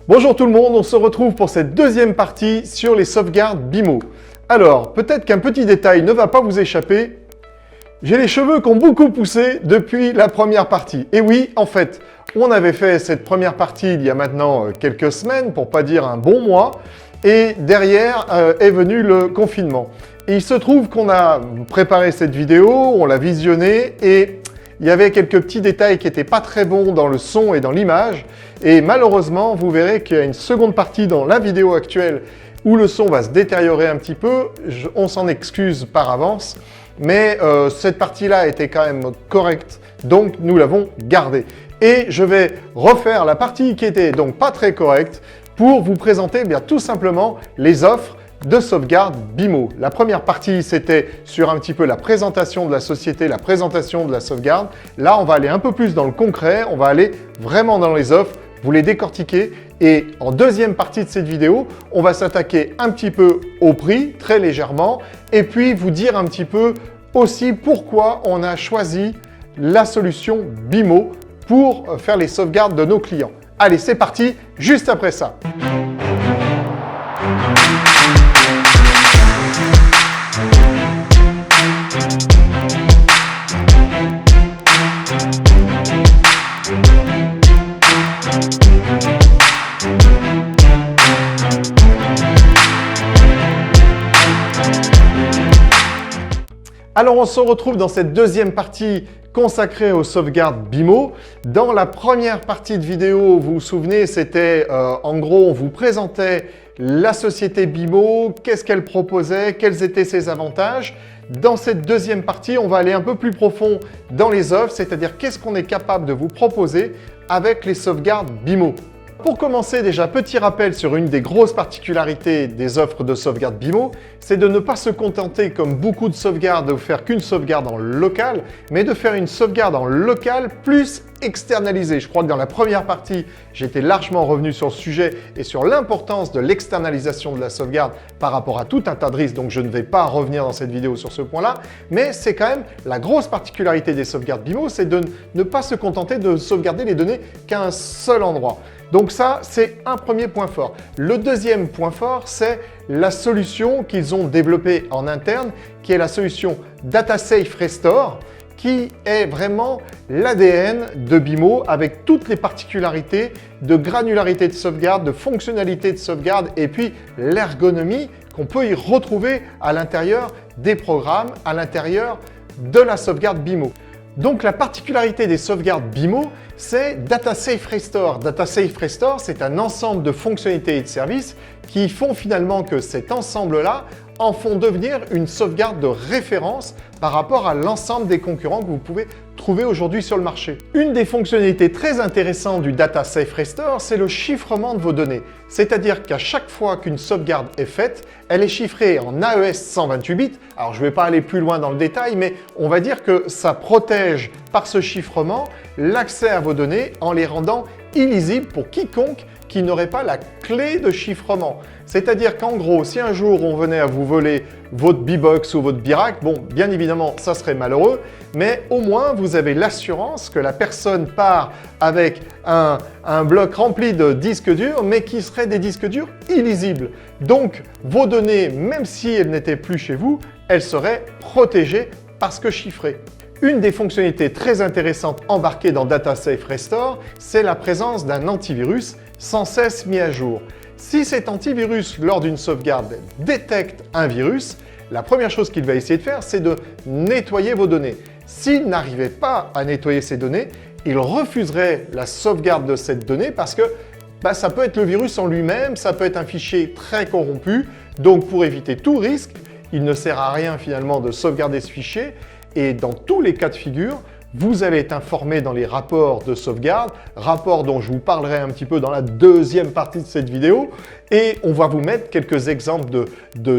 Bonjour tout le monde, on se retrouve pour cette deuxième partie sur les sauvegardes BIMO. Alors, peut-être qu'un petit détail ne va pas vous échapper, j'ai les cheveux qui ont beaucoup poussé depuis la première partie. Et oui, en fait, on avait fait cette première partie il y a maintenant quelques semaines, pour pas dire un bon mois, et derrière est venu le confinement. Et il se trouve qu'on a préparé cette vidéo, on l'a visionnée, et il y avait quelques petits détails qui n'étaient pas très bons dans le son et dans l'image. Et malheureusement, vous verrez qu'il y a une seconde partie dans la vidéo actuelle où le son va se détériorer un petit peu. On s'en excuse par avance. Mais cette partie-là était quand même correcte, donc nous l'avons gardée. Et je vais refaire la partie qui était donc pas très correcte pour vous présenter bien tout simplement les offres de sauvegarde BIMO. La première partie, c'était sur un petit peu la présentation de la société, la présentation de la sauvegarde. Là, on va aller un peu plus dans le concret, on va aller vraiment dans les offres, vous les décortiquer. Et en deuxième partie de cette vidéo, on va s'attaquer un petit peu au prix, très légèrement, et puis vous dire un petit peu aussi pourquoi on a choisi la solution BIMO pour faire les sauvegardes de nos clients. Allez, c'est parti, juste après ça. Alors on se retrouve dans cette deuxième partie consacrée aux sauvegardes BIMO. Dans la première partie de vidéo, vous vous souvenez, c'était en gros, on vous présentait la société BIMO, qu'est-ce qu'elle proposait, quels étaient ses avantages. Dans cette deuxième partie, on va aller un peu plus profond dans les offres, c'est-à-dire qu'est-ce qu'on est capable de vous proposer avec les sauvegardes BIMO. Pour commencer, déjà, petit rappel sur une des grosses particularités des offres de sauvegarde BIMO, c'est de ne pas se contenter, comme beaucoup de sauvegardes, de faire qu'une sauvegarde en local, mais de faire une sauvegarde en local plus externalisée. Je crois que dans la première partie, j'étais largement revenu sur le sujet et sur l'importance de l'externalisation de la sauvegarde par rapport à tout un tas de risques, donc je ne vais pas revenir dans cette vidéo sur ce point-là, mais c'est quand même la grosse particularité des sauvegardes BIMO, c'est de ne pas se contenter de sauvegarder les données qu'à un seul endroit. Donc ça, c'est un premier point fort. Le deuxième point fort, c'est la solution qu'ils ont développée en interne, qui est la solution DataSafe Restore, qui est vraiment l'ADN de BIMO avec toutes les particularités de granularité de sauvegarde, de fonctionnalité de sauvegarde et puis l'ergonomie qu'on peut y retrouver à l'intérieur des programmes, à l'intérieur de la sauvegarde BIMO. Donc la particularité des sauvegardes BIMO, c'est DataSafe Restore. DataSafe Restore, c'est un ensemble de fonctionnalités et de services qui font finalement que cet ensemble-là en font devenir une sauvegarde de référence par rapport à l'ensemble des concurrents que vous pouvez trouver aujourd'hui sur le marché. Une des fonctionnalités très intéressantes du DataSafe Restore, c'est le chiffrement de vos données. C'est-à-dire qu'à chaque fois qu'une sauvegarde est faite, elle est chiffrée en AES 128 bits. Alors je ne vais pas aller plus loin dans le détail, mais on va dire que ça protège par ce chiffrement l'accès à vos données en les rendant illisibles pour quiconque qui n'aurait pas la clé de chiffrement. C'est-à-dire qu'en gros, si un jour on venait à vous voler votre B-Box ou votre BIRAC, bon, bien évidemment, ça serait malheureux, mais au moins vous avez l'assurance que la personne part avec un bloc rempli de disques durs, mais qui seraient des disques durs illisibles. Donc, vos données, même si elles n'étaient plus chez vous, elles seraient protégées parce que chiffrées. Une des fonctionnalités très intéressantes embarquées dans DataSafe Restore, c'est la présence d'un antivirus sans cesse mis à jour. Si cet antivirus, lors d'une sauvegarde, détecte un virus, la première chose qu'il va essayer de faire, c'est de nettoyer vos données. S'il n'arrivait pas à nettoyer ces données, il refuserait la sauvegarde de cette donnée parce que ça peut être le virus en lui-même, ça peut être un fichier très corrompu. Donc pour éviter tout risque, il ne sert à rien finalement de sauvegarder ce fichier. Et dans tous les cas de figure, vous allez être informé dans les rapports de sauvegarde, rapports dont je vous parlerai un petit peu dans la deuxième partie de cette vidéo. Et on va vous mettre quelques exemples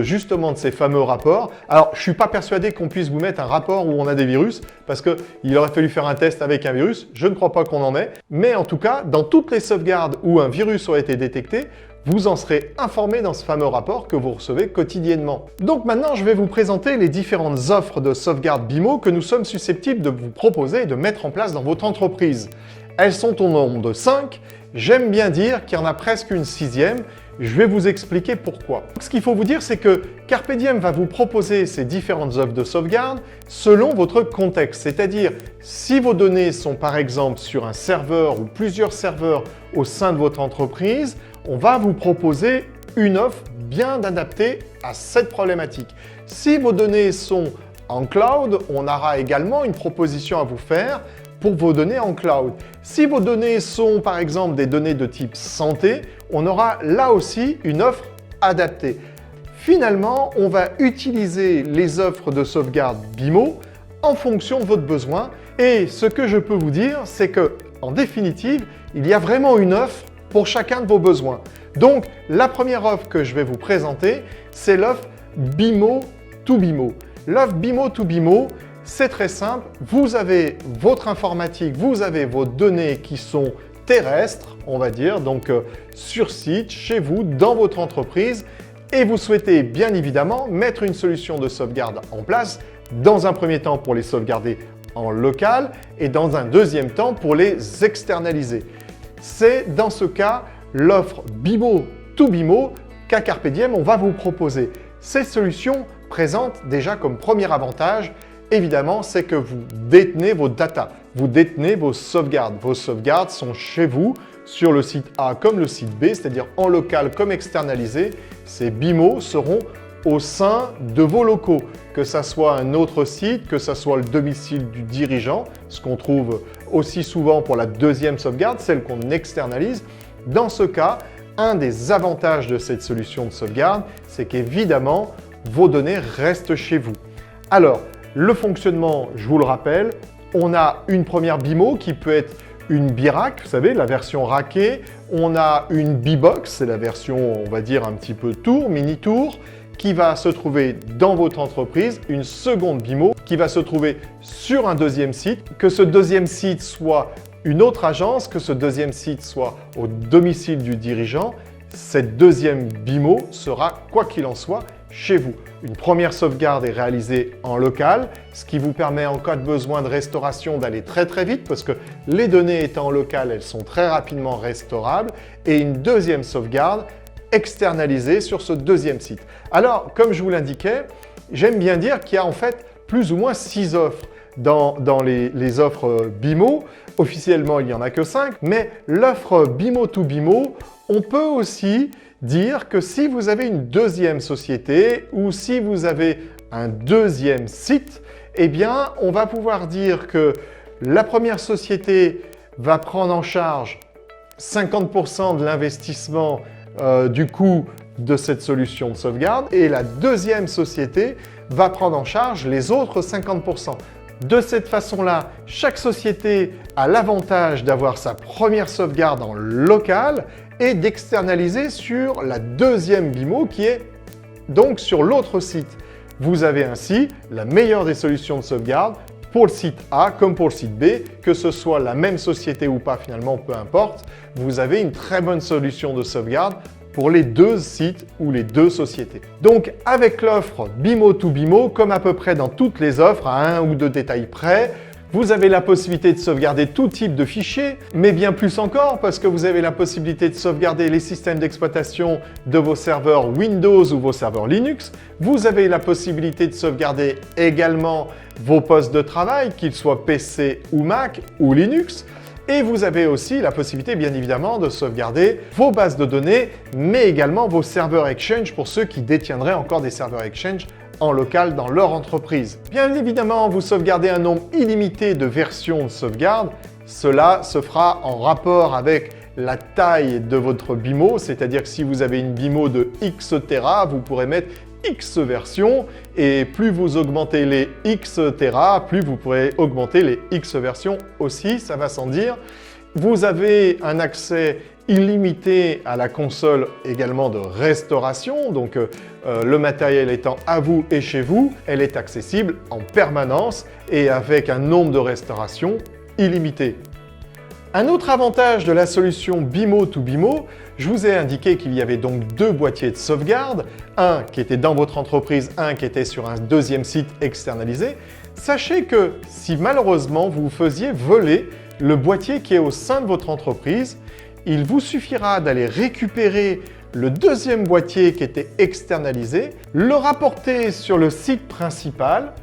justement de ces fameux rapports. Alors, je ne suis pas persuadé qu'on puisse vous mettre un rapport où on a des virus, parce qu'il aurait fallu faire un test avec un virus. Je ne crois pas qu'on en ait. Mais en tout cas, dans toutes les sauvegardes où un virus aurait été détecté, vous en serez informé dans ce fameux rapport que vous recevez quotidiennement. Donc maintenant, je vais vous présenter les différentes offres de sauvegarde BIMO que nous sommes susceptibles de vous proposer et de mettre en place dans votre entreprise. elles sont au nombre de 5. J'aime bien dire qu'il y en a presque une sixième. Je vais vous expliquer pourquoi. Ce qu'il faut vous dire, c'est que Carpe Diem va vous proposer ces différentes offres de sauvegarde selon votre contexte. C'est-à-dire, si vos données sont par exemple sur un serveur ou plusieurs serveurs au sein de votre entreprise, on va vous proposer une offre bien adaptée à cette problématique. Si vos données sont en cloud, on aura également une proposition à vous faire pour vos données en cloud. Si vos données sont par exemple des données de type santé, on aura là aussi une offre adaptée. Finalement, on va utiliser les offres de sauvegarde BIMO en fonction de votre besoin. Et ce que je peux vous dire, c'est que, en définitive, il y a vraiment une offre pour chacun de vos besoins. Donc, la première offre que je vais vous présenter, c'est l'offre BIMO to BIMO. L'offre BIMO to BIMO, c'est très simple. Vous avez votre informatique, vous avez vos données qui sont terrestres, on va dire, donc sur site, chez vous, dans votre entreprise, et vous souhaitez bien évidemment mettre une solution de sauvegarde en place, dans un premier temps pour les sauvegarder en local et dans un deuxième temps pour les externaliser. C'est dans ce cas l'offre BIMO to BIMO qu'à Carpe Diem on va vous proposer. Cette solution présente déjà comme premier avantage, évidemment, c'est que vous détenez vos data, vous détenez vos sauvegardes. Vos sauvegardes sont chez vous, sur le site A comme le site B, c'est-à-dire en local comme externalisé. Ces BIMO seront au sein de vos locaux, que ce soit un autre site, que ce soit le domicile du dirigeant, ce qu'on trouve aussi souvent pour la deuxième sauvegarde, celle qu'on externalise. Dans ce cas, un des avantages de cette solution de sauvegarde, c'est qu'évidemment, vos données restent chez vous. Alors, le fonctionnement, je vous le rappelle, on a une première BIMO qui peut être une BIRAC, vous savez, la version rackée. On a une BIBOX, c'est la version, on va dire, un petit peu tour, mini-tour, qui va se trouver dans votre entreprise. Une seconde BIMO qui va se trouver sur un deuxième site, que ce deuxième site soit une autre agence, que ce deuxième site soit au domicile du dirigeant. Cette deuxième BIMO sera, quoi qu'il en soit, chez vous. Une première sauvegarde est réalisée en local, ce qui vous permet en cas de besoin de restauration d'aller très vite parce que les données étant en local, elles sont très rapidement restaurables, et une deuxième sauvegarde externalisée sur ce deuxième site. Alors, comme je vous l'indiquais, j'aime bien dire qu'il y a en fait plus ou moins 6 offres dans les offres BIMO. Officiellement, il n'y en a que 5, mais l'offre BIMO to BIMO, on peut aussi dire que si vous avez une deuxième société ou si vous avez un deuxième site, eh bien, on va pouvoir dire que la première société va prendre en charge 50% de l'investissement du coût de cette solution de sauvegarde et la deuxième société va prendre en charge les autres 50%. De cette façon-là, chaque société a l'avantage d'avoir sa première sauvegarde en local et d'externaliser sur la deuxième BIMO qui est donc sur l'autre site. Vous avez ainsi la meilleure des solutions de sauvegarde pour le site A comme pour le site B, que ce soit la même société ou pas finalement, peu importe. Vous avez une très bonne solution de sauvegarde pour les deux sites ou les deux sociétés. Donc avec l'offre BIMO to BIMO, comme à peu près dans toutes les offres, à un ou deux détails près, vous avez la possibilité de sauvegarder tout type de fichiers, mais bien plus encore parce que vous avez la possibilité de sauvegarder les systèmes d'exploitation de vos serveurs Windows ou vos serveurs Linux. Vous avez la possibilité de sauvegarder également vos postes de travail, qu'ils soient PC ou Mac ou Linux. Et vous avez aussi la possibilité, bien évidemment, de sauvegarder vos bases de données, mais également vos serveurs Exchange pour ceux qui détiendraient encore des serveurs Exchange en local dans leur entreprise. Bien évidemment, vous sauvegardez un nombre illimité de versions de sauvegarde. Cela se fera en rapport avec la taille de votre BIMO, c'est-à-dire que si vous avez une BIMO de X Tera, vous pourrez mettre X versions, et plus vous augmentez les X Tera, plus vous pourrez augmenter les X versions aussi, ça va sans dire. Vous avez un accès illimité à la console également de restauration, donc le matériel étant à vous et chez vous, elle est accessible en permanence et avec un nombre de restaurations illimité. Un autre avantage de la solution BIMO to BIMO, je vous ai indiqué qu'il y avait donc deux boîtiers de sauvegarde, un qui était dans votre entreprise, un qui était sur un deuxième site externalisé. Sachez que si malheureusement vous vous faisiez voler le boîtier qui est au sein de votre entreprise. Il vous suffira d'aller récupérer le deuxième boîtier qui était externalisé, le rapporter sur le site principal,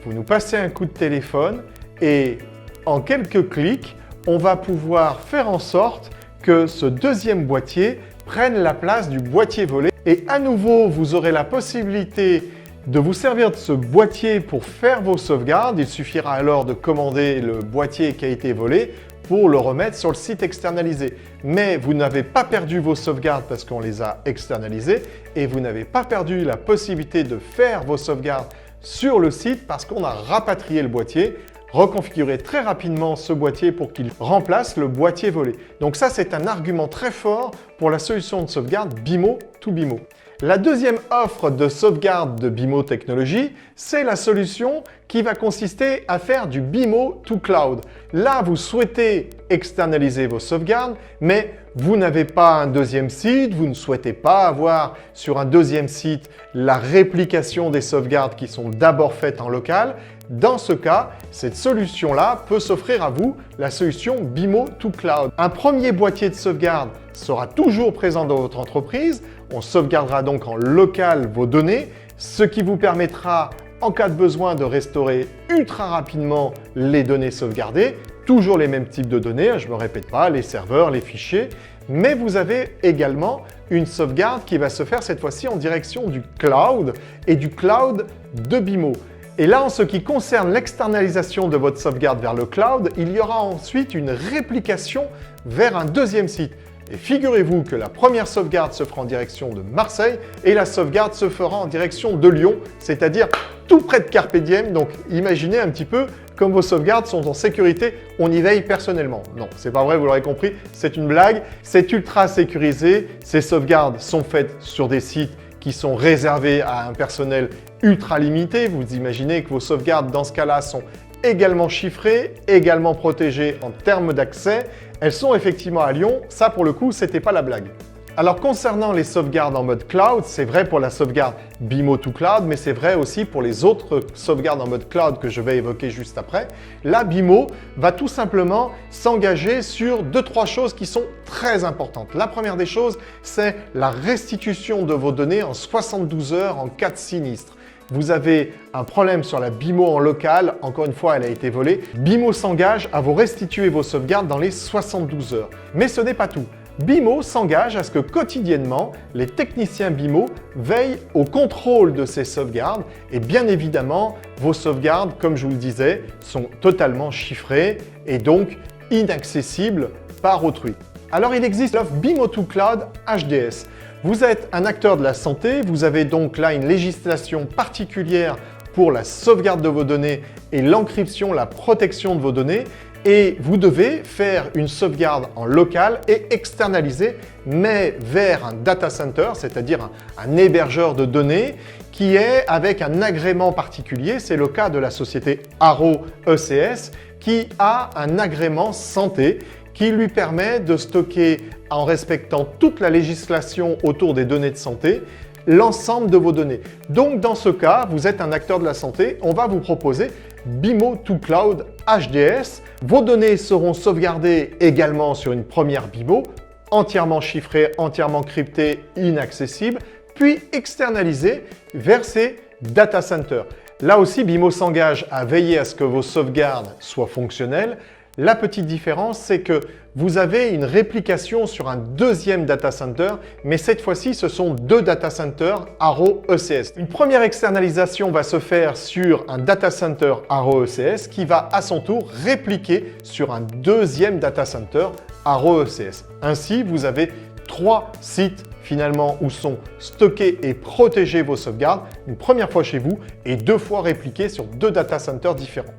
vous nous passez un coup de téléphone et en quelques clics, on va pouvoir faire en sorte que ce deuxième boîtier prenne la place du boîtier volé. Et à nouveau, vous aurez la possibilité de vous servir de ce boîtier pour faire vos sauvegardes. Il suffira alors de commander le boîtier qui a été volé pour le remettre sur le site externalisé. Mais vous n'avez pas perdu vos sauvegardes parce qu'on les a externalisées et vous n'avez pas perdu la possibilité de faire vos sauvegardes sur le site parce qu'on a rapatrié le boîtier, reconfiguré très rapidement ce boîtier pour qu'il remplace le boîtier volé. Donc ça, c'est un argument très fort pour la solution de sauvegarde BIMO to BIMO. La deuxième offre de sauvegarde de BIMO Technologies, c'est la solution qui va consister à faire du BIMO to Cloud. Là, vous souhaitez externaliser vos sauvegardes, mais vous n'avez pas un deuxième site, vous ne souhaitez pas avoir sur un deuxième site la réplication des sauvegardes qui sont d'abord faites en local. Dans ce cas, cette solution-là peut s'offrir à vous, la solution BIMO to Cloud. Un premier boîtier de sauvegarde sera toujours présent dans votre entreprise. On sauvegardera donc en local vos données, ce qui vous permettra, en cas de besoin, de restaurer ultra rapidement les données sauvegardées. Toujours les mêmes types de données, je ne me répète pas, les serveurs, les fichiers. Mais vous avez également une sauvegarde qui va se faire cette fois-ci en direction du cloud et du cloud de BIMO. Et là, en ce qui concerne l'externalisation de votre sauvegarde vers le cloud, il y aura ensuite une réplication vers un deuxième site. Et figurez-vous que la première sauvegarde se fera en direction de Marseille et la sauvegarde se fera en direction de Lyon, c'est-à-dire tout près de Carpe Diem. Donc imaginez un petit peu comme vos sauvegardes sont en sécurité, on y veille personnellement. Non, c'est pas vrai, vous l'aurez compris, c'est une blague. C'est ultra sécurisé, ces sauvegardes sont faites sur des sites qui sont réservés à un personnel ultra limité. Vous imaginez que vos sauvegardes dans ce cas-là sont également chiffrées, également protégées en termes d'accès. Elles sont effectivement à Lyon, ça pour le coup, c'était pas la blague. Alors concernant les sauvegardes en mode cloud, c'est vrai pour la sauvegarde BIMO to Cloud, mais c'est vrai aussi pour les autres sauvegardes en mode cloud que je vais évoquer juste après. La BIMO va tout simplement s'engager sur 2-3 choses qui sont très importantes. La première des choses, c'est la restitution de vos données en 72 heures en cas de sinistre. Vous avez un problème sur la BIMO en local, encore une fois, elle a été volée. BIMO s'engage à vous restituer vos sauvegardes dans les 72 heures. Mais ce n'est pas tout. BIMO s'engage à ce que quotidiennement, les techniciens BIMO veillent au contrôle de ces sauvegardes et bien évidemment, vos sauvegardes, comme je vous le disais, sont totalement chiffrées et donc inaccessibles par autrui. Alors il existe l'offre BIMO to Cloud HDS. Vous êtes un acteur de la santé, vous avez donc là une législation particulière pour la sauvegarde de vos données et l'encryption, la protection de vos données. Et vous devez faire une sauvegarde en local et externaliser, mais vers un data center, c'est-à-dire un hébergeur de données qui est avec un agrément particulier. C'est le cas de la société Arrow ECS qui a un agrément santé qui lui permet de stocker, en respectant toute la législation autour des données de santé, l'ensemble de vos données. Donc dans ce cas, vous êtes un acteur de la santé, on va vous proposer BIMO to Cloud HDS. Vos données seront sauvegardées également sur une première BIMO, entièrement chiffrée, entièrement cryptée, inaccessible, puis externalisées vers ces data centers. Là aussi, BIMO s'engage à veiller à ce que vos sauvegardes soient fonctionnelles. La petite différence, c'est que vous avez une réplication sur un deuxième data center, mais cette fois-ci, ce sont 2 data centers Arrow ECS. Une première externalisation va se faire sur un data center Arrow ECS qui va à son tour répliquer sur un deuxième data center Arrow ECS. Ainsi, vous avez 3 sites finalement où sont stockés et protégés vos sauvegardes, une première fois chez vous et 2 fois répliquées sur 2 data centers différents.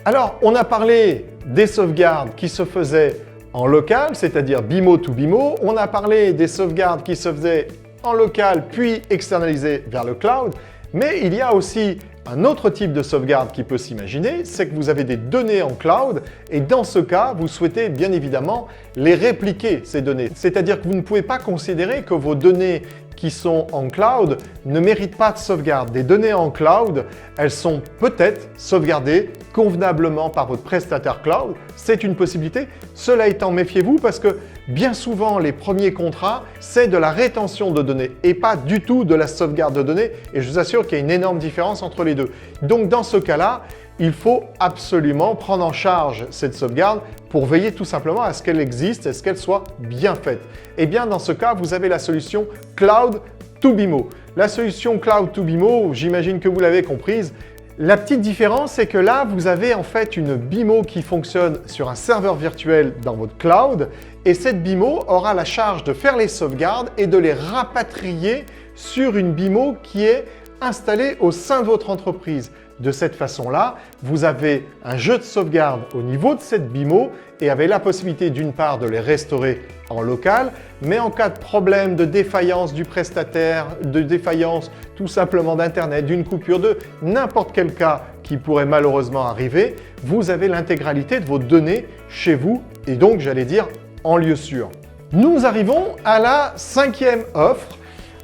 Alors, on a parlé des sauvegardes qui se faisaient en local, c'est-à-dire BIMO to BIMO. On a parlé des sauvegardes qui se faisaient en local puis externalisées vers le cloud. Mais il y a aussi un autre type de sauvegarde qui peut s'imaginer, c'est que vous avez des données en cloud et dans ce cas, vous souhaitez bien évidemment les répliquer, ces données. C'est-à-dire que vous ne pouvez pas considérer que vos données qui sont en cloud ne méritent pas de sauvegarde. Des données en cloud, elles sont peut-être sauvegardées convenablement par votre prestataire cloud, c'est une possibilité. Cela étant, méfiez-vous parce que bien souvent, les premiers contrats, c'est de la rétention de données et pas du tout de la sauvegarde de données. Et je vous assure qu'il y a une énorme différence entre les deux. Donc, dans ce cas-là, il faut absolument prendre en charge cette sauvegarde pour veiller tout simplement à ce qu'elle existe et à ce qu'elle soit bien faite. Et bien, dans ce cas, vous avez la solution Cloud to BIMO. La solution Cloud to BIMO, j'imagine que vous l'avez comprise. La petite différence, c'est que là, vous avez en fait une BIMO qui fonctionne sur un serveur virtuel dans votre cloud et cette BIMO aura la charge de faire les sauvegardes et de les rapatrier sur une BIMO qui est installée au sein de votre entreprise. De cette façon-là, vous avez un jeu de sauvegarde au niveau de cette BIMO et avez la possibilité d'une part de les restaurer en local, mais en cas de problème, de défaillance du prestataire, de défaillance tout simplement d'Internet, d'une coupure, de n'importe quel cas qui pourrait malheureusement arriver, vous avez l'intégralité de vos données chez vous et donc, j'allais dire, en lieu sûr. Nous arrivons à la 5e offre.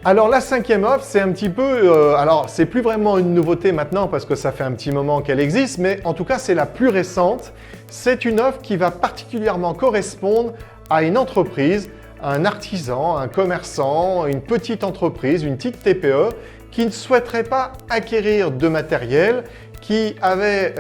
Alors la 5e offre, c'est un petit peu, alors c'est plus vraiment une nouveauté maintenant parce que ça fait un petit moment qu'elle existe, mais en tout cas c'est la plus récente. C'est une offre qui va particulièrement correspondre à une entreprise, un artisan, un commerçant, une petite entreprise, une petite TPE qui ne souhaiterait pas acquérir de matériel, qui avait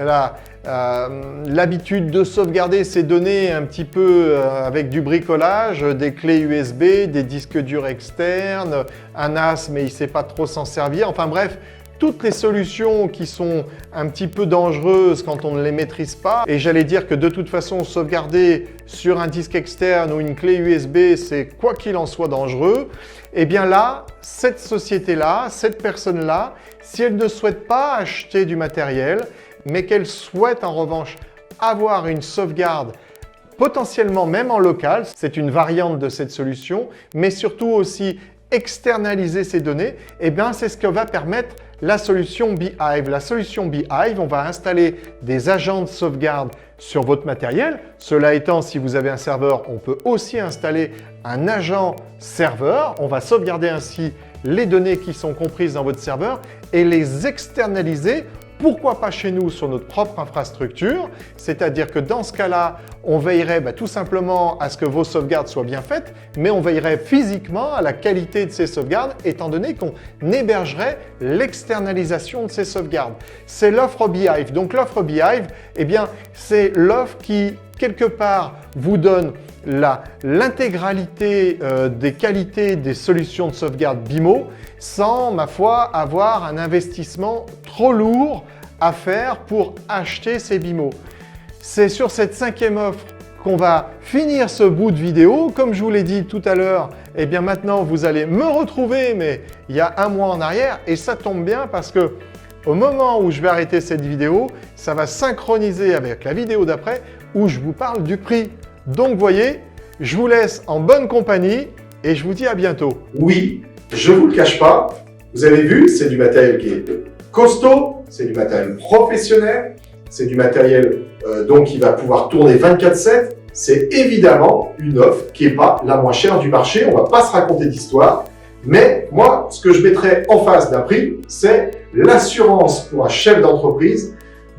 l'habitude de sauvegarder ses données un petit peu avec du bricolage, des clés USB, des disques durs externes, un NAS mais il ne sait pas trop s'en servir, enfin bref, toutes les solutions qui sont un petit peu dangereuses quand on ne les maîtrise pas. Et j'allais dire que de toute façon, sauvegarder sur un disque externe ou une clé USB, c'est quoi qu'il en soit dangereux. Et bien là, cette société-là, cette personne-là, si elle ne souhaite pas acheter du matériel, mais qu'elle souhaite en revanche avoir une sauvegarde potentiellement même en local, c'est une variante de cette solution, mais surtout aussi externaliser ces données, et bien c'est ce que va permettre la solution Beehive. La solution Beehive, on va installer des agents de sauvegarde sur votre matériel. Cela étant, si vous avez un serveur, on peut aussi installer un agent serveur. On va sauvegarder ainsi les données qui sont comprises dans votre serveur et les externaliser. Pourquoi pas chez nous sur notre propre infrastructure? C'est-à-dire que dans ce cas-là, on veillerait tout simplement à ce que vos sauvegardes soient bien faites, mais on veillerait physiquement à la qualité de ces sauvegardes, étant donné qu'on hébergerait l'externalisation de ces sauvegardes. C'est l'offre Beehive. Donc l'offre Beehive, eh bien, c'est l'offre qui, quelque part, vous donne l'intégralité des qualités des solutions de sauvegarde BIMO sans, ma foi, avoir un investissement trop lourd à faire pour acheter ces BIMO. C'est sur cette 5e offre qu'on va finir ce bout de vidéo. Comme je vous l'ai dit tout à l'heure, eh bien maintenant vous allez me retrouver, mais il y a un mois en arrière, et ça tombe bien parce que au moment où je vais arrêter cette vidéo, ça va synchroniser avec la vidéo d'après où je vous parle du prix. Donc, vous voyez, je vous laisse en bonne compagnie et je vous dis à bientôt. Oui, je ne vous le cache pas, vous avez vu, c'est du matériel qui est costaud, c'est du matériel professionnel, c'est du matériel donc qui va pouvoir tourner 24/7. C'est évidemment une offre qui n'est pas la moins chère du marché, on ne va pas se raconter d'histoire. Mais moi, ce que je mettrais en face d'un prix, c'est l'assurance pour un chef d'entreprise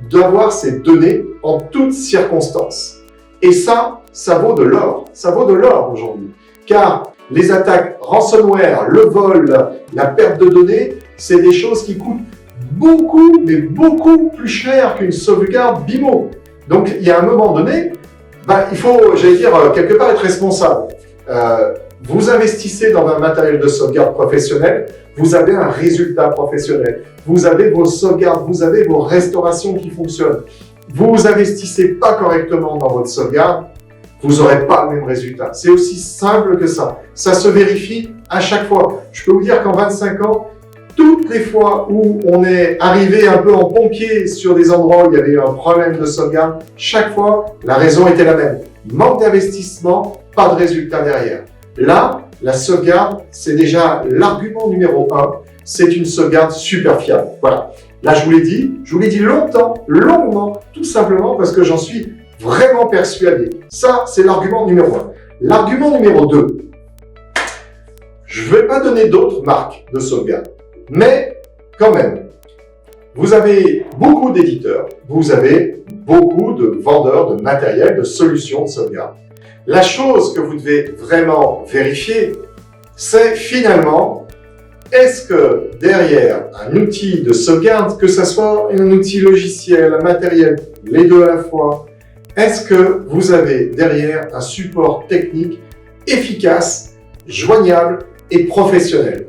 d'avoir ses données en toutes circonstances. Et ça vaut de l'or. Ça vaut de l'or aujourd'hui. Car les attaques ransomware, le vol, la perte de données, c'est des choses qui coûtent beaucoup, mais beaucoup plus cher qu'une sauvegarde BIMO. Donc, il y a un moment donné, il faut, j'allais dire, quelque part être responsable. Vous investissez dans un matériel de sauvegarde professionnel, vous avez un résultat professionnel. Vous avez vos sauvegardes, vous avez vos restaurations qui fonctionnent. Vous investissez pas correctement dans votre sauvegarde, vous n'aurez pas le même résultat. C'est aussi simple que ça. Ça se vérifie à chaque fois. Je peux vous dire qu'en 25 ans, toutes les fois où on est arrivé un peu en pompier sur des endroits où il y avait eu un problème de sauvegarde, chaque fois, la raison était la même. Manque d'investissement, pas de résultat derrière. Là, la sauvegarde, c'est déjà l'argument numéro 1. C'est une sauvegarde super fiable. Voilà. Là, je vous l'ai dit longtemps, longuement, tout simplement parce que j'en suis vraiment persuadé. Ça, c'est l'argument numéro 1. L'argument numéro 2. Je ne vais pas donner d'autres marques de sauvegarde. Mais, quand même, vous avez beaucoup d'éditeurs, vous avez beaucoup de vendeurs de matériel, de solutions de sauvegarde. La chose que vous devez vraiment vérifier, c'est finalement, est-ce que derrière un outil de sauvegarde, que ce soit un outil logiciel, un matériel, les deux à la fois, est-ce que vous avez derrière un support technique efficace, joignable et professionnel?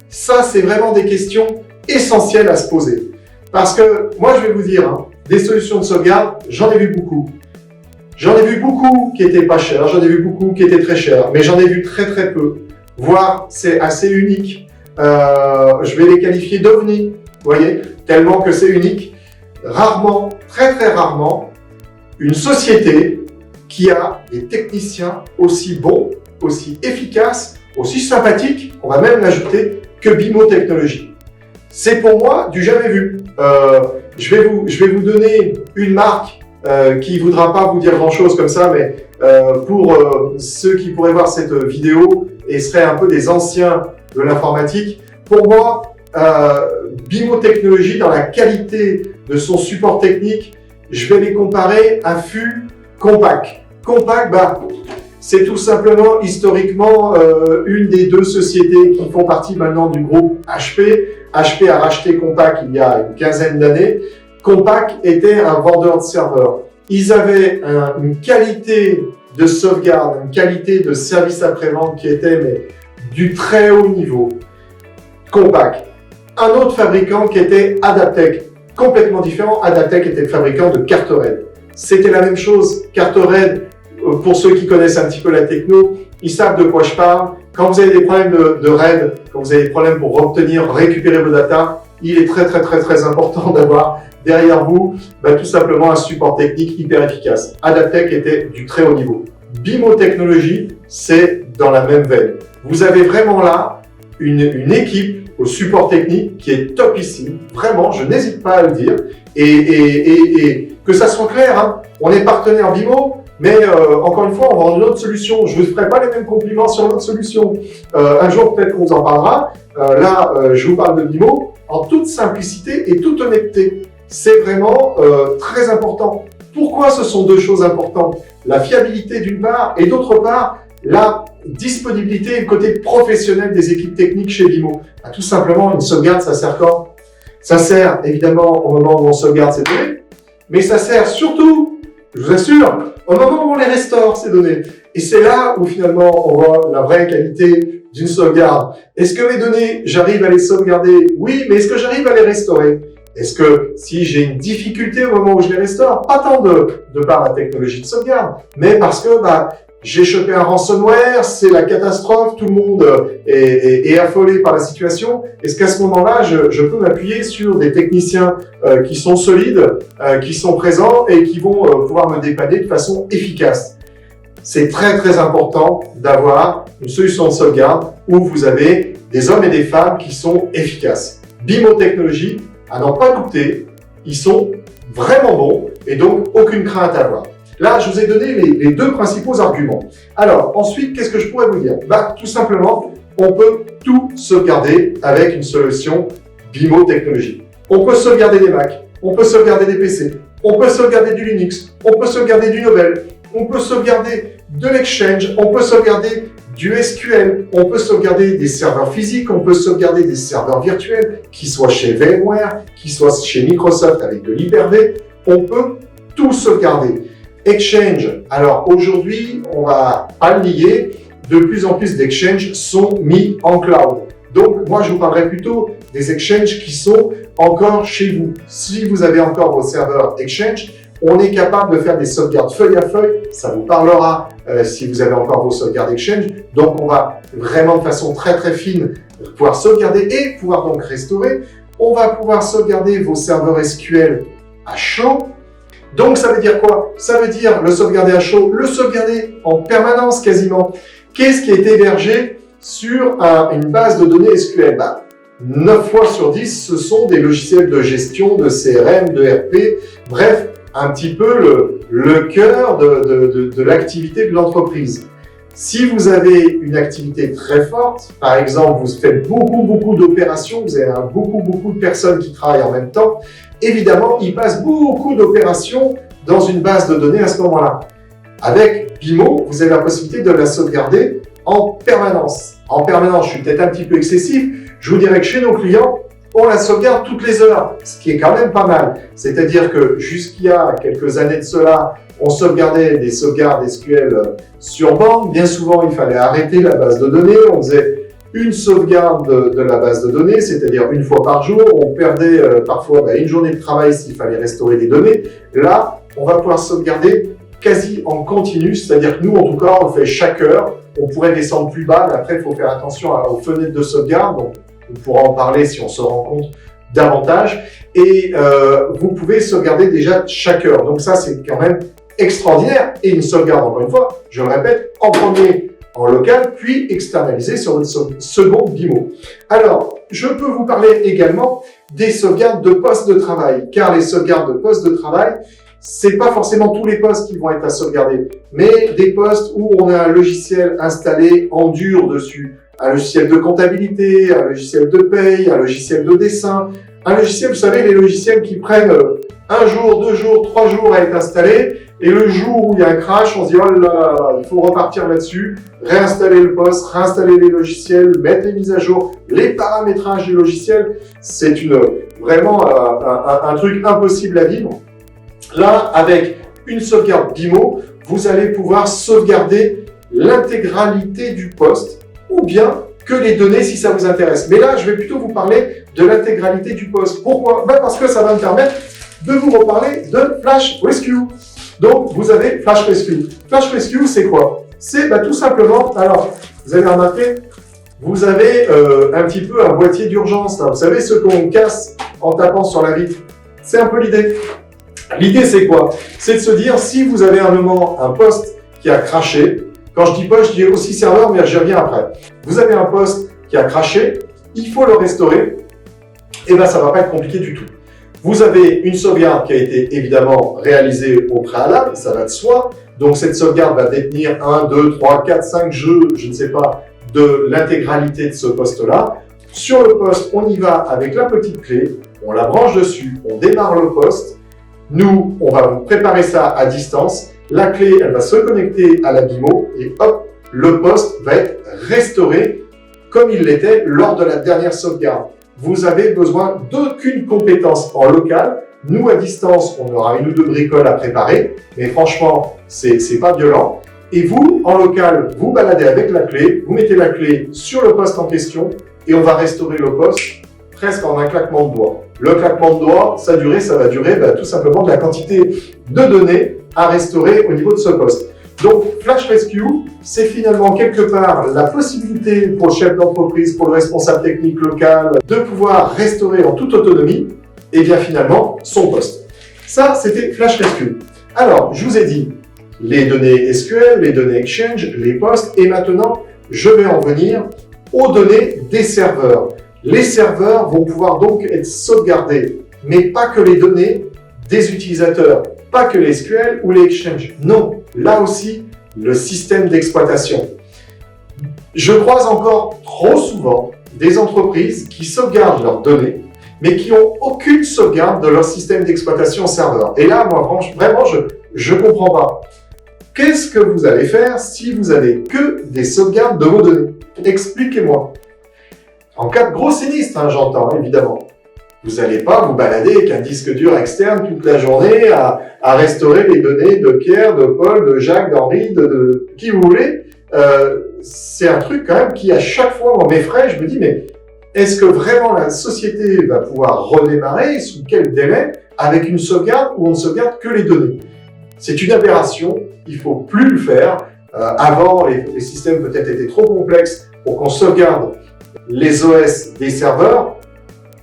Ça, c'est vraiment des questions essentielles à se poser. Parce que moi, je vais vous dire, hein, des solutions de sauvegarde, j'en ai vu beaucoup. J'en ai vu beaucoup qui étaient pas chères, j'en ai vu beaucoup qui étaient très chères, mais j'en ai vu très très peu. Voire, c'est assez unique. Je vais les qualifier d'ovnis, vous voyez, tellement que c'est unique. Rarement, très très rarement, une société qui a des techniciens aussi bons, aussi efficaces, aussi sympathiques, on va même l'ajouter, que BIMO Technologies. C'est pour moi du jamais vu. Je vais vous donner une marque qui ne voudra pas vous dire grand-chose comme ça, mais pour ceux qui pourraient voir cette vidéo et seraient un peu des anciens de l'informatique, pour moi, BIMO Technologies, dans la qualité de son support technique, je vais les comparer à FU Compaq. Compaq, c'est tout simplement historiquement une des deux sociétés qui font partie maintenant du groupe HP. HP a racheté Compaq il y a une quinzaine d'années. Compaq était un vendeur de serveurs. Ils avaient une qualité de sauvegarde, une qualité de service après-vente qui était du très haut niveau. Compaq. Un autre fabricant qui était Adaptec, complètement différent. Adaptec était le fabricant de cartes RAID. C'était la même chose. Carte RAID, pour ceux qui connaissent un petit peu la techno, ils savent de quoi je parle. Quand vous avez des problèmes de RAID, quand vous avez des problèmes pour obtenir, récupérer vos datas, il est très important d'avoir derrière vous tout simplement un support technique hyper efficace. Adaptec était du très haut niveau. BIMO Technologies, c'est dans la même veine. Vous avez vraiment là une équipe au support technique qui est topissime. Vraiment, je n'hésite pas à le dire. Et que ça soit clair, hein, on est partenaire BIMO, mais encore une fois, on vend une autre solution. Je ne vous ferai pas les mêmes compliments sur l'autre solution. Un jour, peut-être qu'on vous en parlera. Là, je vous parle de BIMO en toute simplicité et toute honnêteté. C'est vraiment très important. Pourquoi ce sont deux choses importantes? La fiabilité d'une part et d'autre part, la disponibilité et le côté professionnel des équipes techniques chez BIMO. Tout simplement, une sauvegarde, ça sert quand? Ça sert évidemment au moment où on sauvegarde ces données, mais ça sert surtout, je vous assure, au moment où on les restaure, ces données. Et c'est là où finalement on voit la vraie qualité d'une sauvegarde. Est-ce que mes données, j'arrive à les sauvegarder? Oui, mais est-ce que j'arrive à les restaurer? Est-ce que si j'ai une difficulté au moment où je les restaure, pas tant de par la technologie de sauvegarde, mais parce que j'ai chopé un ransomware, c'est la catastrophe, tout le monde est affolé par la situation. Est-ce qu'à ce moment-là, je peux m'appuyer sur des techniciens qui sont solides, qui sont présents et qui vont pouvoir me dépanner de façon efficace? C'est très important d'avoir une solution de sauvegarde où vous avez des hommes et des femmes qui sont efficaces. BIMO Technologies, à n'en pas douter, ils sont vraiment bons et donc aucune crainte à avoir. Là, je vous ai donné les deux principaux arguments. Alors, ensuite, qu'est-ce que je pourrais vous dire? Tout simplement, on peut tout sauvegarder avec une solution BIMO Technologies. On peut sauvegarder des Mac, on peut sauvegarder des PC, on peut sauvegarder du Linux, on peut sauvegarder du Novell, on peut sauvegarder de l'Exchange, on peut sauvegarder du SQL, on peut sauvegarder des serveurs physiques, on peut sauvegarder des serveurs virtuels, qui soient chez VMware, qui soient chez Microsoft avec de l'Hyper-V, on peut tout sauvegarder. Exchange, alors aujourd'hui, on va pas le nier, de plus en plus d'exchanges sont mis en cloud. Donc moi je vous parlerai plutôt des exchanges qui sont encore chez vous. Si vous avez encore vos serveurs Exchange, on est capable de faire des sauvegardes feuille à feuille, ça vous parlera si vous avez encore vos sauvegardes Exchange. Donc on va vraiment de façon très fine pouvoir sauvegarder et pouvoir donc restaurer. On va pouvoir sauvegarder vos serveurs SQL à chaud. Donc ça veut dire quoi? Ça veut dire le sauvegarder à chaud, le sauvegarder en permanence quasiment. Qu'est-ce qui est hébergé sur une base de données SQL? 9 fois sur 10, ce sont des logiciels de gestion, de CRM, de RP, bref, un petit peu le cœur de l'activité de l'entreprise. Si vous avez une activité très forte, par exemple, vous faites beaucoup d'opérations, vous avez beaucoup de personnes qui travaillent en même temps, évidemment, il passe beaucoup d'opérations dans une base de données à ce moment-là. Avec BIMO, vous avez la possibilité de la sauvegarder en permanence. En permanence, je suis peut-être un petit peu excessif, je vous dirais que chez nos clients, on la sauvegarde toutes les heures, ce qui est quand même pas mal. C'est-à-dire que jusqu'il y a quelques années de cela, on sauvegardait des sauvegardes SQL sur bande. Bien souvent, il fallait arrêter la base de données. On faisait une sauvegarde de la base de données, c'est-à-dire une fois par jour. On perdait parfois une journée de travail s'il fallait restaurer des données. Là, on va pouvoir sauvegarder quasi en continu, c'est-à-dire que nous, en tout cas, on le fait chaque heure. On pourrait descendre plus bas, mais après, il faut faire attention aux fenêtres de sauvegarde. Donc, on pourra en parler si on se rend compte davantage. Et vous pouvez sauvegarder déjà chaque heure. Donc ça, c'est quand même extraordinaire. Et une sauvegarde, encore une fois, je le répète, en premier en local, puis externalisé sur votre second BIMO. Alors, je peux vous parler également des sauvegardes de postes de travail, car les sauvegardes de postes de travail, c'est pas forcément tous les postes qui vont être à sauvegarder, mais des postes où on a un logiciel installé en dur dessus, un logiciel de comptabilité, un logiciel de paye, un logiciel de dessin, un logiciel, vous savez, les logiciels qui prennent 1 jour, 2 jours, 3 jours à être installés, et le jour où il y a un crash, on se dit « Oh là là, il faut repartir là-dessus, réinstaller le poste, réinstaller les logiciels, mettre les mises à jour, les paramétrages du logiciel. » C'est vraiment un truc impossible à vivre. Là, avec une sauvegarde BIMO, vous allez pouvoir sauvegarder l'intégralité du poste ou bien que les données si ça vous intéresse. Mais là, je vais plutôt vous parler de l'intégralité du poste. Pourquoi? Parce que ça va me permettre de vous reparler de Flash Rescue. Donc, vous avez Flash Rescue. Flash Rescue, c'est quoi? C'est tout simplement, alors, vous avez remarqué, vous avez un petit peu un boîtier d'urgence. Vous savez, ce qu'on casse en tapant sur la vitre. C'est un peu l'idée. L'idée, c'est quoi? C'est de se dire, si vous avez un moment, un poste qui a craché, quand je dis poste, je dis aussi serveur, mais j'y reviens après. Vous avez un poste qui a craché, il faut le restaurer, et ça va pas être compliqué du tout. Vous avez une sauvegarde qui a été évidemment réalisée au préalable, ça va de soi. Donc cette sauvegarde va détenir 1, 2, 3, 4, 5 jeux, je ne sais pas, de l'intégralité de ce poste-là. Sur le poste, on y va avec la petite clé, on la branche dessus, on démarre le poste. Nous, on va vous préparer ça à distance. La clé, elle va se connecter à la BIMO et hop, le poste va être restauré comme il l'était lors de la dernière sauvegarde. Vous avez besoin d'aucune compétence en local. Nous, à distance, on aura 1 ou 2 bricoles à préparer, mais franchement, c'est pas violent. Et vous, en local, vous baladez avec la clé, vous mettez la clé sur le poste en question et on va restaurer le poste presque en un claquement de doigts. Le claquement de doigts, ça va durer tout simplement de la quantité de données à restaurer au niveau de ce poste. Donc, Flash Rescue, c'est finalement quelque part la possibilité pour le chef d'entreprise, pour le responsable technique local, de pouvoir restaurer en toute autonomie, et bien finalement, son poste. Ça, c'était Flash Rescue. Alors, je vous ai dit les données SQL, les données Exchange, les postes, et maintenant, je vais en venir aux données des serveurs. Les serveurs vont pouvoir donc être sauvegardés, mais pas que les données des utilisateurs, pas que les SQL ou les Exchange. Non, là aussi, le système d'exploitation. Je croise encore trop souvent des entreprises qui sauvegardent leurs données, mais qui n'ont aucune sauvegarde de leur système d'exploitation serveur. Et là, moi, vraiment, je comprends pas. Qu'est-ce que vous allez faire si vous avez que des sauvegardes de vos données? Expliquez-moi. En cas de gros sinistre, j'entends, évidemment. Vous n'allez pas vous balader avec un disque dur externe toute la journée à restaurer les données de Pierre, de Paul, de Jacques, d'Henri, de qui vous voulez. C'est un truc quand même qui, à chaque fois, m'effraie. Je me dis, mais est-ce que vraiment la société va pouvoir redémarrer? Sous quel délai? Avec une sauvegarde où on ne sauvegarde que les données? C'est une aberration. Il ne faut plus le faire. Avant, les systèmes peut-être étaient trop complexes pour qu'on sauvegarde les OS des serveurs.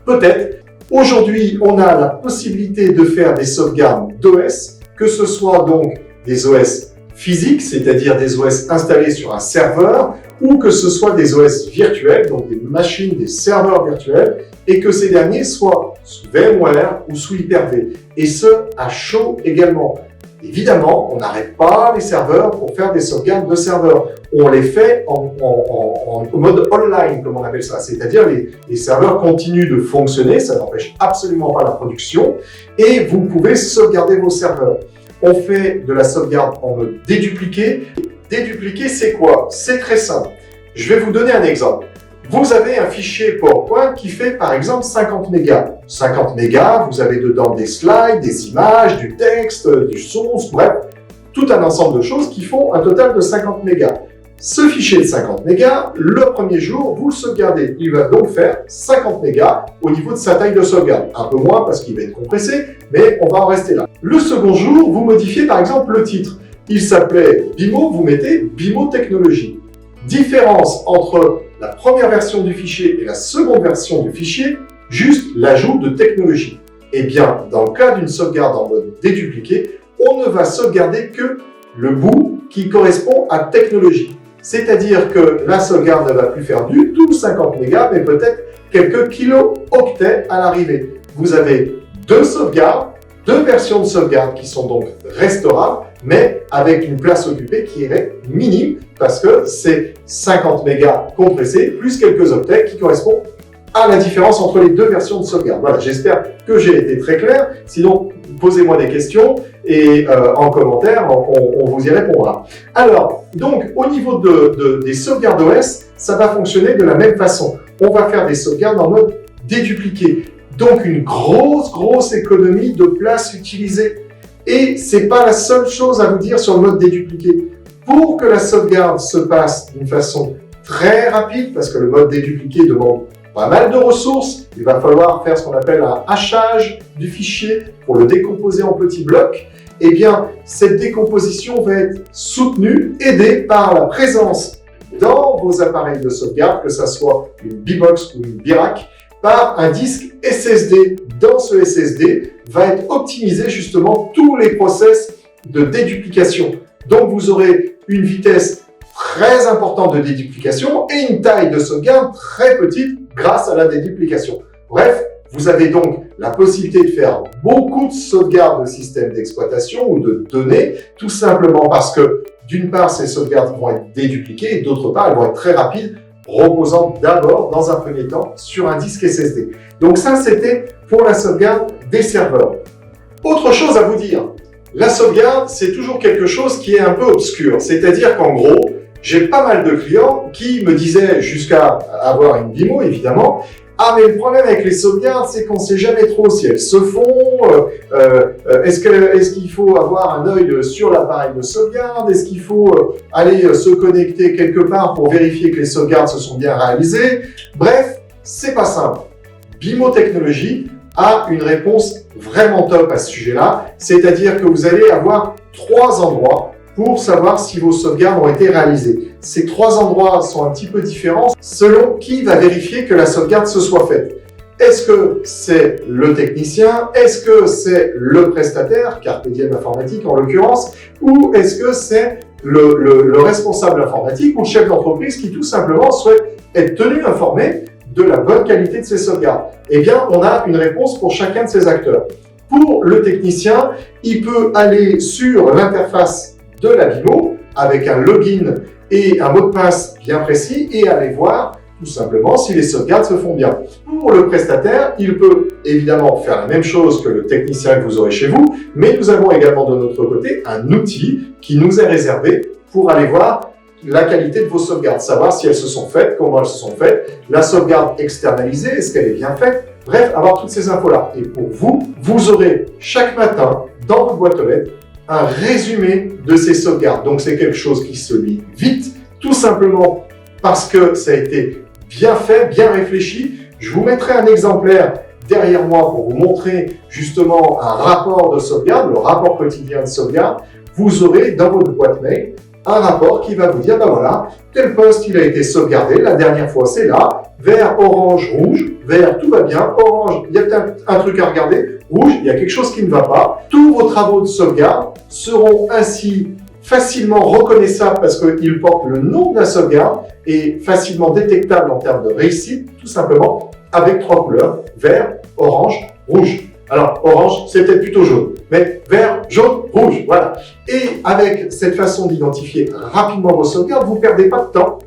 Peut-être. Aujourd'hui, on a la possibilité de faire des sauvegardes d'OS, que ce soit donc des OS physiques, c'est-à-dire des OS installés sur un serveur, ou que ce soit des OS virtuels, donc des machines, des serveurs virtuels, et que ces derniers soient sous VMware ou sous Hyper-V. Et ce, à chaud également. Évidemment, on n'arrête pas les serveurs pour faire des sauvegardes de serveurs. On les fait en mode online, comme on appelle ça. C'est-à-dire les serveurs continuent de fonctionner, ça n'empêche absolument pas la production, et vous pouvez sauvegarder vos serveurs. On fait de la sauvegarde en mode dédupliqué. Dédupliqué, c'est quoi? C'est très simple. Je vais vous donner un exemple. Vous avez un fichier PowerPoint qui fait par exemple 50 mégas. 50 mégas, vous avez dedans des slides, des images, du texte, du source, bref, tout un ensemble de choses qui font un total de 50 mégas. Ce fichier de 50 mégas, le premier jour, vous le sauvegardez. Il va donc faire 50 mégas au niveau de sa taille de sauvegarde. Un peu moins parce qu'il va être compressé, mais on va en rester là. Le second jour, vous modifiez par exemple le titre. Il s'appelait BIMO, vous mettez BIMO Technologie. Différence entre la première version du fichier et la seconde version du fichier, juste l'ajout de technologie. Eh bien, dans le cas d'une sauvegarde en mode dédupliqué, on ne va sauvegarder que le bout qui correspond à technologie. C'est-à-dire que la sauvegarde ne va plus faire du tout 50 mégas, mais peut-être quelques kilo-octets à l'arrivée. Vous avez deux sauvegardes, deux versions de sauvegarde qui sont donc restaurables, mais avec une place occupée qui est minime, parce que c'est 50 mégas compressés, plus quelques octets qui correspondent à la différence entre les deux versions de sauvegarde. Voilà, j'espère que j'ai été très clair. Sinon, posez-moi des questions et en commentaire, on vous y répondra. Alors, donc, au niveau des sauvegardes OS, ça va fonctionner de la même façon. On va faire des sauvegardes en mode dédupliqué. Donc, une grosse économie de place utilisée. Et c'est pas la seule chose à vous dire sur le mode dédupliqué. Pour que la sauvegarde se passe d'une façon très rapide, parce que le mode dédupliqué demande pas mal de ressources, il va falloir faire ce qu'on appelle un hachage du fichier pour le décomposer en petits blocs. Eh bien, cette décomposition va être soutenue, aidée par la présence dans vos appareils de sauvegarde, que ce soit une B-Box ou une B-Rack, par un disque SSD. Dans ce SSD, va être optimisé justement tous les process de déduplication. Donc, vous aurez une vitesse très importante de déduplication et une taille de sauvegarde très petite grâce à la déduplication. Bref, vous avez donc la possibilité de faire beaucoup de sauvegardes de systèmes d'exploitation ou de données, tout simplement parce que, d'une part, ces sauvegardes vont être dédupliquées et d'autre part, elles vont être très rapides, reposant d'abord, dans un premier temps, sur un disque SSD. Donc ça, c'était pour la sauvegarde des serveurs. Autre chose à vous dire, la sauvegarde, c'est toujours quelque chose qui est un peu obscur. C'est-à-dire qu'en gros, j'ai pas mal de clients qui me disaient, jusqu'à avoir une BIMO évidemment, ah mais le problème avec les sauvegardes, c'est qu'on sait jamais trop si elles se font, est-ce qu'il faut avoir un œil sur l'appareil de sauvegarde, est-ce qu'il faut aller se connecter quelque part pour vérifier que les sauvegardes se sont bien réalisées. Bref, c'est pas simple. BIMO Technologie a une réponse vraiment top à ce sujet-là, c'est-à-dire que vous allez avoir 3 endroits pour savoir si vos sauvegardes ont été réalisées. Ces 3 endroits sont un petit peu différents selon qui va vérifier que la sauvegarde se soit faite. Est-ce que c'est le technicien? Est-ce que c'est le prestataire, Carpe Diem Informatique en l'occurrence? Ou est-ce que c'est le responsable informatique ou le chef d'entreprise qui tout simplement souhaite être tenu informé de la bonne qualité de ses sauvegardes? Eh bien, on a une réponse pour chacun de ces acteurs. Pour le technicien, il peut aller sur l'interface de la BIMO avec un login et un mot de passe bien précis et aller voir tout simplement si les sauvegardes se font bien. Pour le prestataire, il peut évidemment faire la même chose que le technicien que vous aurez chez vous, mais nous avons également de notre côté un outil qui nous est réservé pour aller voir la qualité de vos sauvegardes, savoir si elles se sont faites, comment elles se sont faites, la sauvegarde externalisée, est-ce qu'elle est bien faite, bref, avoir toutes ces infos-là. Et pour vous, vous aurez chaque matin dans votre boîte aux lettres un résumé de ces sauvegardes. Donc c'est quelque chose qui se lit vite, tout simplement parce que ça a été bien fait, bien réfléchi. Je vous mettrai un exemplaire derrière moi pour vous montrer justement un rapport de sauvegarde, le rapport quotidien de sauvegarde. Vous aurez dans votre boîte mail un rapport qui va vous dire, ben voilà, tel poste il a été sauvegardé, la dernière fois c'est là, vert, orange, rouge, vert, tout va bien, orange, il y a peut-être un truc à regarder, rouge, il y a quelque chose qui ne va pas. Tous vos travaux de sauvegarde seront ainsi facilement reconnaissables parce qu'ils portent le nom de la sauvegarde et facilement détectables en termes de réussite, tout simplement avec 3 couleurs, vert, orange, rouge. Alors, orange, c'est peut-être plutôt jaune. mais vert, jaune, rouge, voilà. Et avec cette façon d'identifier rapidement vos sauvegardes, vous ne perdez pas de temps.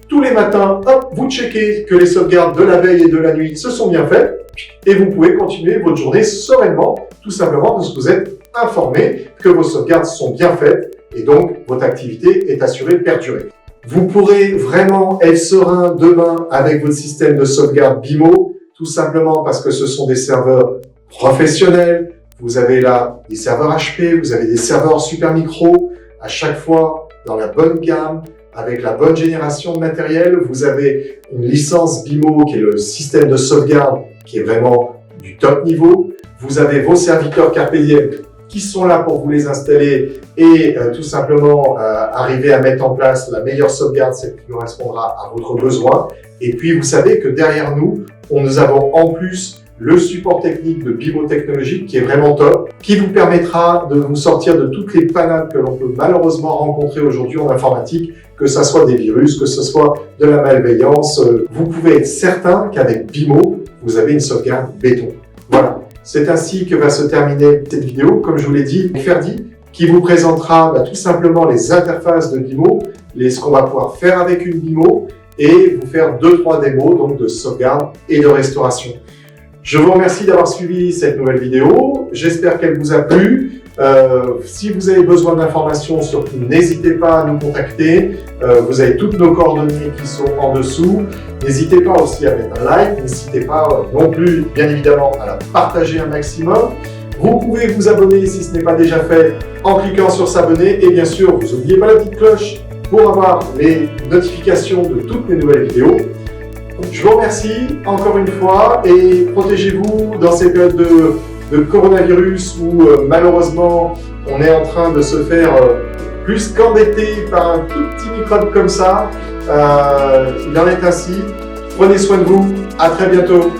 Tous les matins, hop, vous checkez que les sauvegardes de la veille et de la nuit se sont bien faites et vous pouvez continuer votre journée sereinement, tout simplement parce que vous êtes informé que vos sauvegardes sont bien faites et donc votre activité est assurée de perdurer. Vous pourrez vraiment être serein demain avec votre système de sauvegarde BIMO, tout simplement parce que ce sont des serveurs professionnels. Vous avez là des serveurs HP, vous avez des serveurs Supermicro, à chaque fois dans la bonne gamme, avec la bonne génération de matériel. Vous avez une licence BIMO qui est le système de sauvegarde qui est vraiment du top niveau. Vous avez vos serviteurs Carpe Diem qui sont là pour vous les installer et tout simplement arriver à mettre en place la meilleure sauvegarde, celle qui correspondra à votre besoin. Et puis vous savez que derrière nous avons en plus le support technique de BIMO Technologies qui est vraiment top, qui vous permettra de vous sortir de toutes les panades que l'on peut malheureusement rencontrer aujourd'hui en informatique, que ce soit des virus, que ce soit de la malveillance. Vous pouvez être certain qu'avec BIMO, vous avez une sauvegarde béton. Voilà, c'est ainsi que va se terminer cette vidéo. Comme je vous l'ai dit, Ferdi, qui vous présentera tout simplement les interfaces de BIMO, ce qu'on va pouvoir faire avec une BIMO et vous faire 2-3 démos donc de sauvegarde et de restauration. Je vous remercie d'avoir suivi cette nouvelle vidéo. J'espère qu'elle vous a plu. Si vous avez besoin d'informations, surtout n'hésitez pas à nous contacter. Vous avez toutes nos coordonnées qui sont en dessous. N'hésitez pas aussi à mettre un like. N'hésitez pas non plus, bien évidemment, à la partager un maximum. Vous pouvez vous abonner si ce n'est pas déjà fait en cliquant sur s'abonner. Et bien sûr, vous n'oubliez pas la petite cloche pour avoir les notifications de toutes mes nouvelles vidéos. Je vous remercie encore une fois et protégez-vous dans ces périodes de coronavirus où malheureusement on est en train de se faire plus qu'embêter par un tout petit microbe comme ça. Il en est ainsi. Prenez soin de vous. À très bientôt.